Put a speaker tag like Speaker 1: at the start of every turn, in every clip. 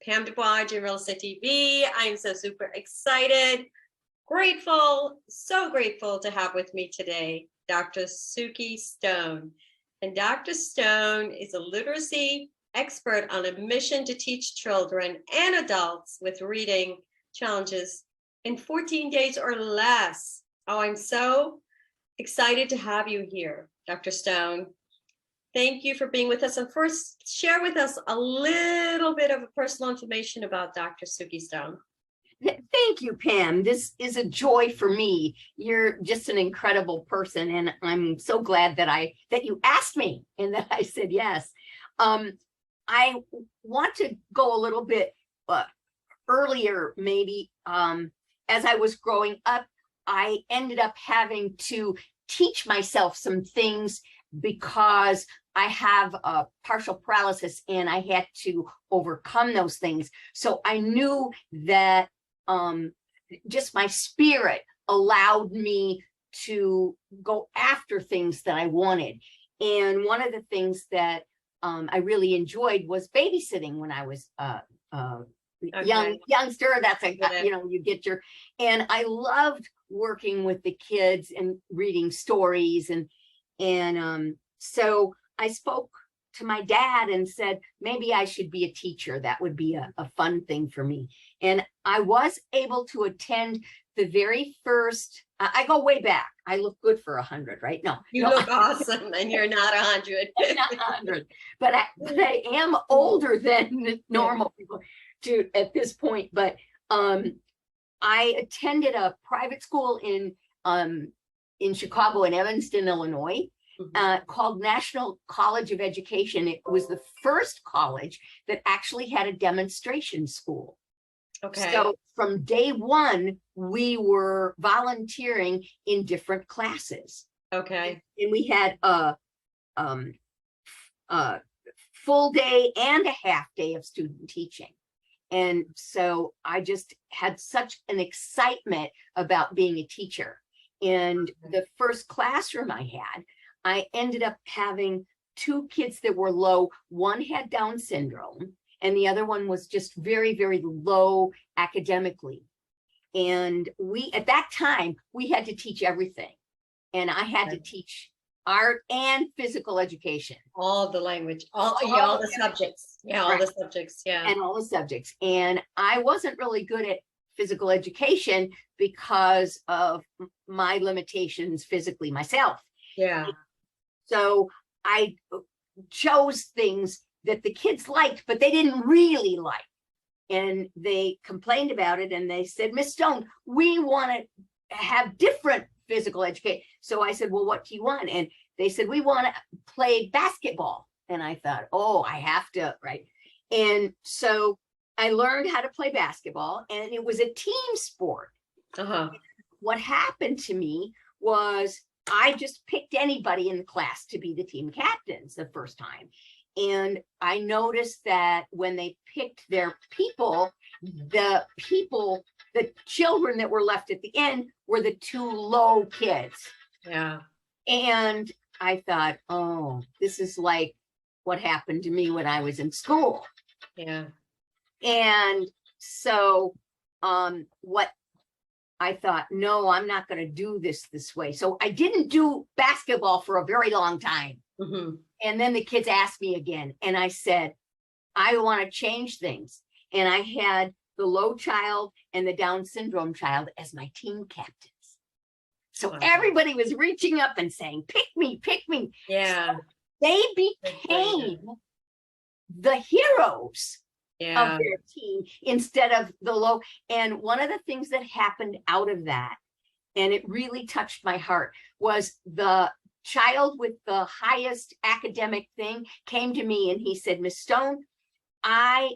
Speaker 1: Pam DuBois, Real Estate TV. I'm so super excited, grateful, so grateful to have with me today, Dr. Suki Stone. And Dr. Stone is a literacy expert on a mission to teach children and adults with reading challenges in 14 days or less. Oh, I'm so excited to have you here, Dr. Stone. Thank you for being with us. And first, share with us a little bit of personal information about Dr. Suki Stone.
Speaker 2: Thank you, Pam. This is a joy for me. You're just an incredible person, and I'm so glad that you asked me and that I said yes. I want to go a little bit earlier, maybe. As I was growing up, I ended up having to teach myself some things because I have a partial paralysis and I had to overcome those things. So I knew that just my spirit allowed me to go after things that I wanted. And one of the things that I really enjoyed was babysitting when I was youngster. That's you get your, and I loved working with the kids and reading stories, and so I spoke to my dad and said, maybe I should be a teacher. That would be a fun thing for me. And I was able to attend the very first, I go way back. I look good for 100, right? No.
Speaker 1: You look awesome, and you're not 100.
Speaker 2: I'm not 100, but I am older than normal people at this point. But I attended a private school in Chicago, in Evanston, Illinois, called National College of Education. It was the first college that actually had a demonstration school.
Speaker 1: Okay.
Speaker 2: So from day one, we were volunteering in different classes.
Speaker 1: Okay.
Speaker 2: And we had a full day and a half day of student teaching. And so I just had such an excitement about being a teacher. And the first classroom I ended up having 2 kids that were low. One had Down syndrome, and the other one was just very, very low academically. And at that time, we had to teach everything. And I had to teach art and physical education.
Speaker 1: All the language, all the subjects. Yeah, all the subjects, yeah.
Speaker 2: And all the subjects. And I wasn't really good at physical education because of my limitations physically myself.
Speaker 1: Yeah.
Speaker 2: So I chose things that the kids liked, but they didn't really like. And they complained about it, and they said, Miss Stone, we want to have different physical education. So I said, well, what do you want? And they said, we want to play basketball. And I thought, oh, I have to, right? And so I learned how to play basketball, and it was a team sport. What happened to me was I just picked anybody in the class to be the team captains the first time. And I noticed that when they picked their people, the children that were left at the end were the 2 low kids.
Speaker 1: Yeah.
Speaker 2: And I thought, oh, this is like what happened to me when I was in school.
Speaker 1: Yeah.
Speaker 2: And so what I thought, no, I'm not going to do this way. So I didn't do basketball for a very long time. And then the kids asked me again, and I said, I want to change things. And I had the low child and the Down syndrome child as my team captains. So everybody was reaching up and saying, pick me, pick me.
Speaker 1: Yeah.
Speaker 2: So they became the heroes of their team instead of the low. And one of the things that happened out of that, and it really touched my heart, was the child with the highest academic thing came to me and he said, Miss Stone, I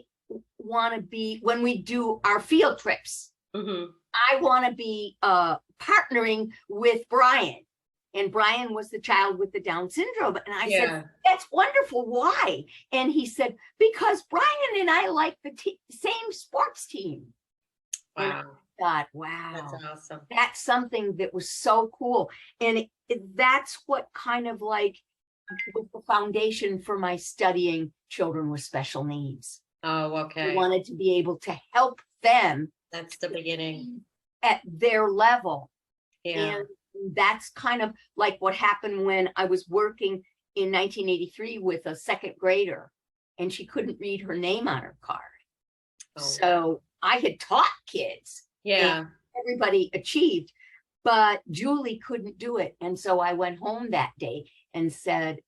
Speaker 2: want to be, when we do our field trips, I want to be partnering with Brian. And Brian was the child with the Down syndrome. And I said, that's wonderful. Why? And he said, because Brian and I like the same sports team.
Speaker 1: Wow.
Speaker 2: And I thought, wow,
Speaker 1: that's awesome.
Speaker 2: That's something that was so cool. And that's what kind of like was the foundation for my studying children with special needs.
Speaker 1: Oh,
Speaker 2: I
Speaker 1: okay.
Speaker 2: wanted to be able to help them
Speaker 1: That's the beginning.
Speaker 2: at their level.
Speaker 1: Yeah.
Speaker 2: And that's kind of like what happened when I was working in 1983 with a second grader, and she couldn't read her name on her card.
Speaker 1: Oh,
Speaker 2: So I had taught kids,
Speaker 1: yeah.
Speaker 2: and everybody achieved, but Julie couldn't do it. And so I went home that day and said,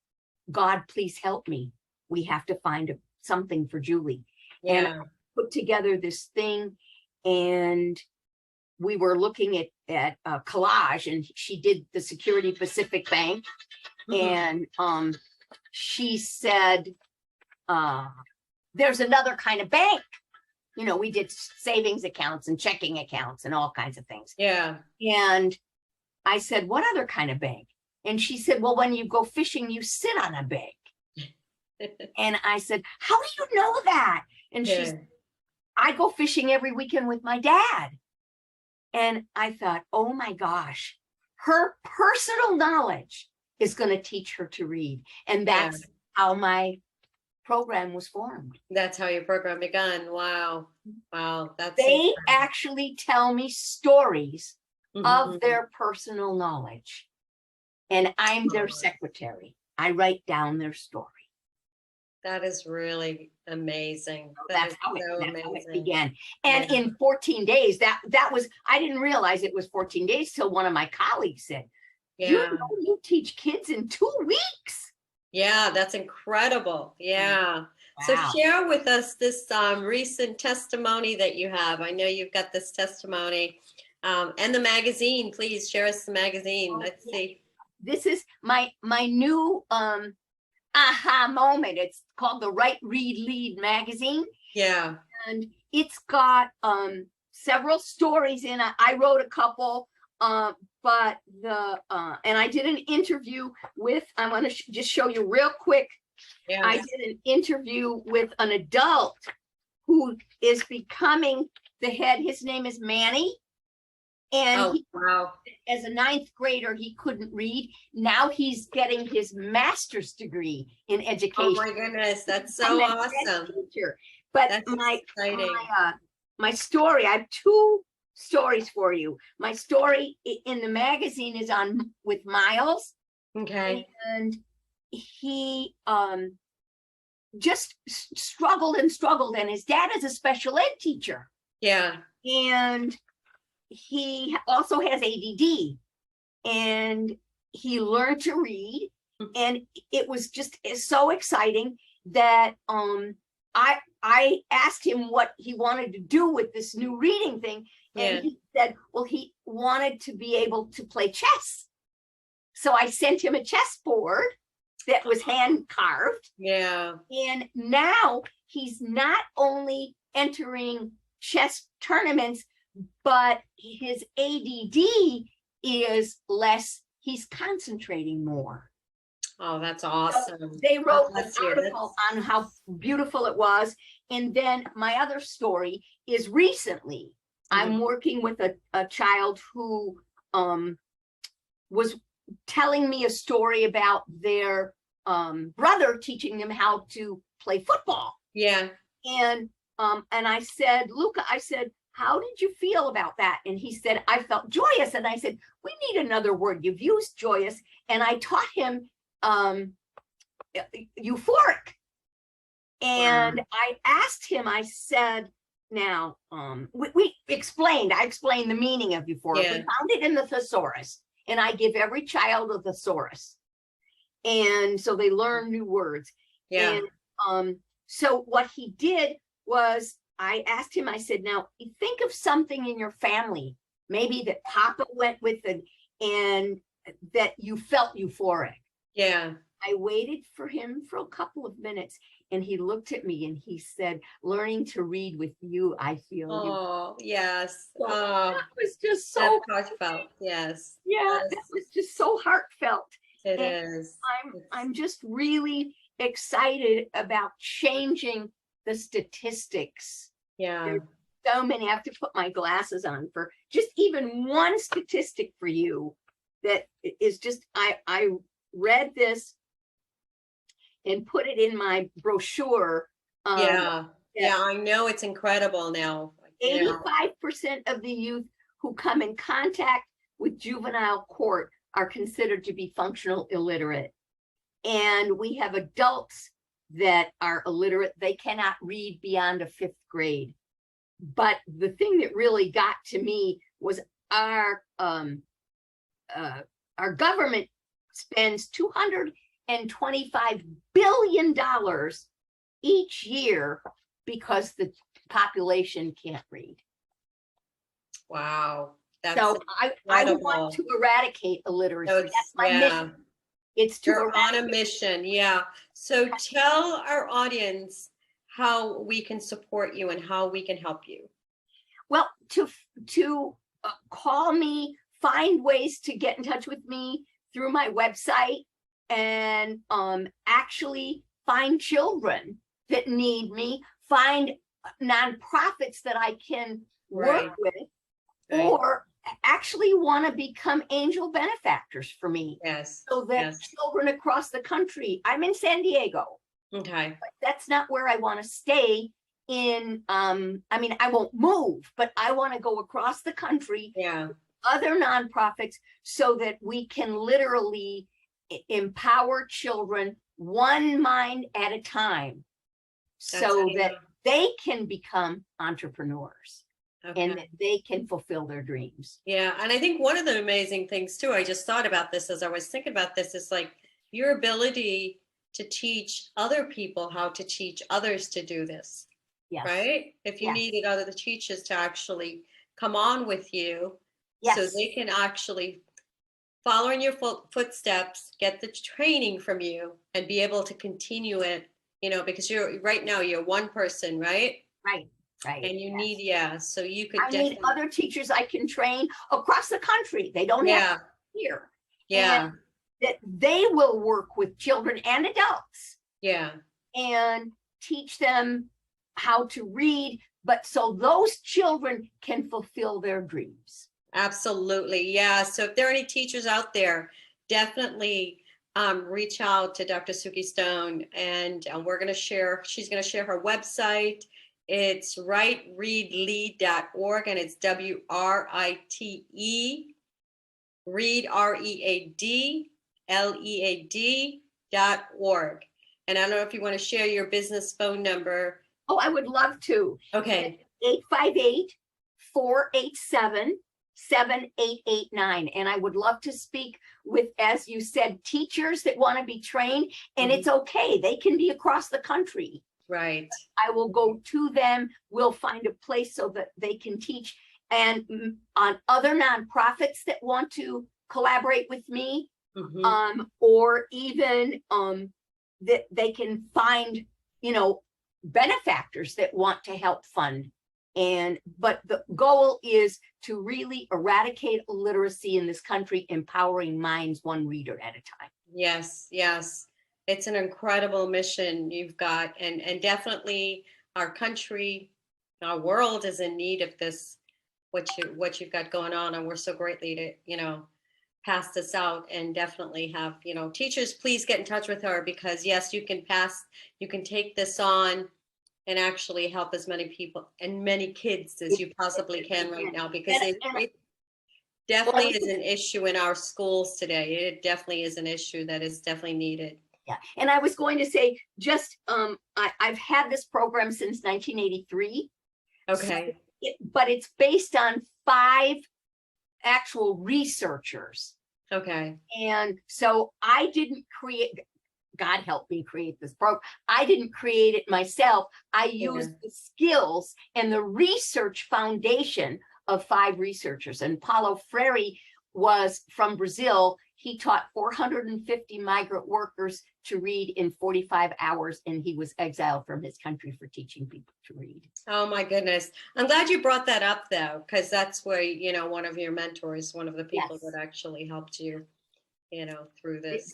Speaker 2: God, please help me. We have to find something for Julie. And I
Speaker 1: Yeah.
Speaker 2: put together this thing, and we were looking at a collage, and she did the Security Pacific Bank.
Speaker 1: Mhm.
Speaker 2: And she said, there's another kind of bank. You know, we did savings accounts and checking accounts and all kinds of things.
Speaker 1: Yeah.
Speaker 2: And I said, what other kind of bank? And she said, well, when you go fishing, you sit on a bank. And I said, how do you know that? And she
Speaker 1: Yeah.
Speaker 2: said, I go fishing every weekend with my dad. And I thought, oh my gosh, her personal knowledge is going to teach her to read. And that's how my program was formed.
Speaker 1: That's how your program began. Wow. Wow. That's
Speaker 2: They
Speaker 1: incredible.
Speaker 2: actually tell me stories
Speaker 1: Mhm.
Speaker 2: of their personal knowledge. And I'm their secretary. I write down their story.
Speaker 1: That is really amazing.
Speaker 2: So
Speaker 1: That
Speaker 2: that's
Speaker 1: is
Speaker 2: how
Speaker 1: so
Speaker 2: it
Speaker 1: amazing.
Speaker 2: began. And
Speaker 1: Yeah.
Speaker 2: in 14 days, that was, I didn't realize it was 14 days till one of my colleagues said, you
Speaker 1: Yeah.
Speaker 2: know, you teach kids in 2 weeks.
Speaker 1: Yeah, that's incredible. Yeah. So
Speaker 2: Wow.
Speaker 1: share with us this recent testimony that you have. I know you've got this testimony and the magazine. Please share us the magazine. Let's see.
Speaker 2: This is my new aha moment. It's called the Write, Read, Lead magazine.
Speaker 1: Yeah.
Speaker 2: And it's got several stories in it. I wrote a couple, but and I did an interview with, I want to just show you real quick.
Speaker 1: Yeah.
Speaker 2: I did an interview with an adult who is becoming the head. His name is Manny. And
Speaker 1: Oh, wow.
Speaker 2: as a 9th grader, he couldn't read. Now he's getting his master's degree in education.
Speaker 1: Oh my goodness, that's so awesome.
Speaker 2: Teacher. But
Speaker 1: That's exciting.
Speaker 2: my story, I have 2 stories for you. My story in the magazine is on with Miles.
Speaker 1: Okay.
Speaker 2: And he just struggled, and his dad is a special ed teacher.
Speaker 1: Yeah.
Speaker 2: And he also has ADD, and he learned to read, and it was just so exciting that I asked him what he wanted to do with this new reading thing, and he said, well, he wanted to be able to play chess. So I sent him a chessboard that was hand carved.
Speaker 1: Yeah.
Speaker 2: And now he's not only entering chess tournaments, but his ADD is less. He's concentrating more.
Speaker 1: Oh, that's awesome.
Speaker 2: So they wrote an article on how beautiful it was. And then my other story is recently, I'm working with a child who was telling me a story about their brother teaching them how to play football.
Speaker 1: Yeah.
Speaker 2: And I said, Luca, I said, how did you feel about that? And he said, I felt joyous. And I said, we need another word. You've used joyous. And I taught him euphoric. And I asked him, I said, now, I explained the meaning of euphoric.
Speaker 1: Yeah.
Speaker 2: We found it in the thesaurus. And I give every child a thesaurus. And so they learn new words.
Speaker 1: Yeah.
Speaker 2: And so what he did was, I asked him, I said, now think of something in your family, maybe that Papa went with and that you felt euphoric.
Speaker 1: Yeah.
Speaker 2: I waited for him for a couple of minutes, and he looked at me and he said, learning to read with you, I feel.
Speaker 1: Oh, yes.
Speaker 2: So
Speaker 1: Oh,
Speaker 2: that was just so
Speaker 1: heartfelt. Yes.
Speaker 2: Yeah, that was just so heartfelt.
Speaker 1: It is.
Speaker 2: I'm just really excited about changing the statistics.
Speaker 1: Yeah.
Speaker 2: There's so many. I have to put my glasses on for just even one statistic for you that is just, I read this and put it in my brochure.
Speaker 1: Yeah. Yeah, I know it's incredible now. You know,
Speaker 2: 85% of the youth who come in contact with juvenile court are considered to be functional illiterate. And we have adults that are illiterate. They cannot read beyond a 5th grade. But the thing that really got to me was our government spends $225 billion each year because the population can't read.
Speaker 1: wow. That's
Speaker 2: So I
Speaker 1: incredible.
Speaker 2: want to eradicate illiteracy.
Speaker 1: So
Speaker 2: That's my
Speaker 1: yeah.
Speaker 2: mission. It's to
Speaker 1: You're on a
Speaker 2: eradicate.
Speaker 1: mission. Yeah. So tell our audience how we can support you and how we can help you.
Speaker 2: Well, to call me, find ways to get in touch with me through my website, and actually find children that need me, find nonprofits that I can work
Speaker 1: Right.
Speaker 2: with,
Speaker 1: Right.
Speaker 2: or actually want to become angel benefactors for me,
Speaker 1: Yes.
Speaker 2: so that
Speaker 1: Yes.
Speaker 2: children across the country. I'm in San Diego,
Speaker 1: Okay.
Speaker 2: but that's not where I want to stay in. I mean, I won't move, but I want to go across the country,
Speaker 1: Yeah.
Speaker 2: other nonprofits, so that we can literally empower children one mind at a time, so that they can become entrepreneurs.
Speaker 1: Okay.
Speaker 2: And that they can fulfill their dreams.
Speaker 1: Yeah. And I think one of the amazing things too, I just thought about this as I was thinking about this, is like your ability to teach other people how to teach others to do this.
Speaker 2: Yes.
Speaker 1: Right? If you
Speaker 2: Yes.
Speaker 1: needed other teachers to actually come on with you,
Speaker 2: Yes.
Speaker 1: so they can actually follow in your footsteps, get the training from you, and be able to continue it, you know, because right now you're one person, right?
Speaker 2: Right. Right.
Speaker 1: And you
Speaker 2: Yes.
Speaker 1: need, yeah, so you could
Speaker 2: I need other teachers I can train across the country. They don't have to be here.
Speaker 1: Yeah.
Speaker 2: And that they will work with children and adults
Speaker 1: Yeah.
Speaker 2: and teach them how to read, but so those children can fulfill their dreams.
Speaker 1: Absolutely. Yeah. So if there are any teachers out there, definitely reach out to Dr. Suki Stone, and she's going to share her website. It's writereadlead.org, and it's WRITE, read, READLEAD.org. And I don't know if you want to share your business phone number.
Speaker 2: Oh, I would love to.
Speaker 1: Okay.
Speaker 2: 858-487-7889. And I would love to speak with, as you said, teachers that want to be trained. And it's okay. They can be across the country.
Speaker 1: Right.
Speaker 2: I will go to them. We'll find a place so that they can teach. And on other nonprofits that want to collaborate with me, or even that they can find, you know, benefactors that want to help fund. But the goal is to really eradicate illiteracy in this country, empowering minds one reader at a time.
Speaker 1: Yes, yes. It's an incredible mission you've got, and definitely our country, our world is in need of this, what you've got going on, and we're so greatly to, you know, pass this out, and definitely have, you know, teachers, please get in touch with her, because yes, you can take this on and actually help as many people and many kids as you possibly can right now, because it definitely is an issue in our schools today. It definitely is an issue that is definitely needed.
Speaker 2: Yeah, and I was going to say, just I've had this program since 1983.
Speaker 1: Okay.
Speaker 2: So but it's based on 5 actual researchers.
Speaker 1: Okay.
Speaker 2: And so I didn't create, God help me create this program. I didn't create it myself. I used the skills and the research foundation of 5 researchers. And Paulo Freire was from Brazil. He taught 450 migrant workers to read in 45 hours, and he was exiled from his country for teaching people to read.
Speaker 1: Oh my goodness. I'm glad you brought that up though, because that's where, you know, one of your mentors, one of the people that actually helped you, you know, through this.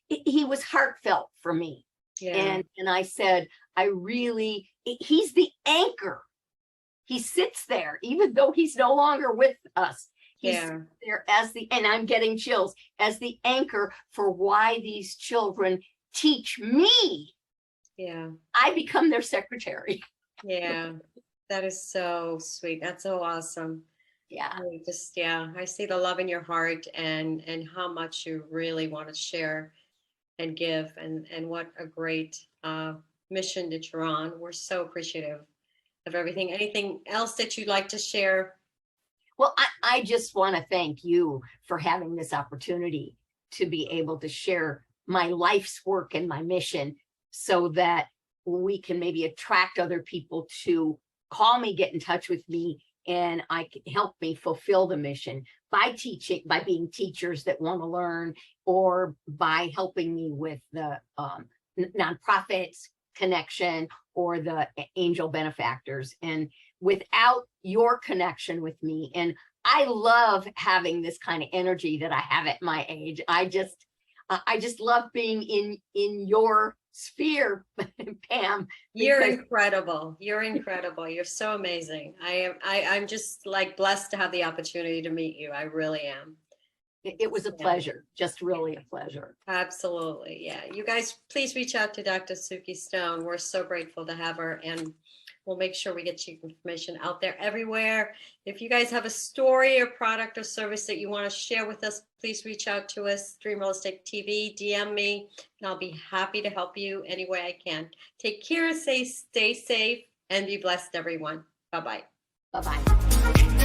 Speaker 2: He was heartfelt for me.
Speaker 1: Yeah.
Speaker 2: And I said, he's the anchor. He sits there, even though he's no longer with us. He's there and I'm getting chills, as the anchor for why these children teach me
Speaker 1: Yeah.
Speaker 2: I become their secretary.
Speaker 1: Yeah. That is so sweet. That's so awesome.
Speaker 2: Yeah.
Speaker 1: I see the love in your heart and how much you really want to share and give and what a great mission that you're on. We're so appreciative of everything. Anything else that you'd like to share?
Speaker 2: Well, I just want to thank you for having this opportunity to be able to share my life's work and my mission so that we can maybe attract other people to call me, get in touch with me, and I can help me fulfill the mission by teaching, by being teachers that want to learn, or by helping me with the nonprofits connection or the angel benefactors. And without your connection with me, and I love having this kind of energy that I have at my age. I just love being in your sphere, Pam.
Speaker 1: You're
Speaker 2: Because
Speaker 1: incredible. You're incredible. You're so amazing. I'm just like blessed to have the opportunity to meet you. I really am.
Speaker 2: it was a
Speaker 1: Yeah.
Speaker 2: pleasure, just really a pleasure.
Speaker 1: Absolutely. Yeah. You guys, please reach out to Dr. Suki Stone. We're so grateful to have her, and we'll make sure we get you information out there everywhere. If you guys have a story or product or service that you want to share with us, please reach out to us, Dream Real Estate TV, DM me, and I'll be happy to help you any way I can. Take care, stay safe, and be blessed, everyone. Bye-bye.
Speaker 2: Bye-bye.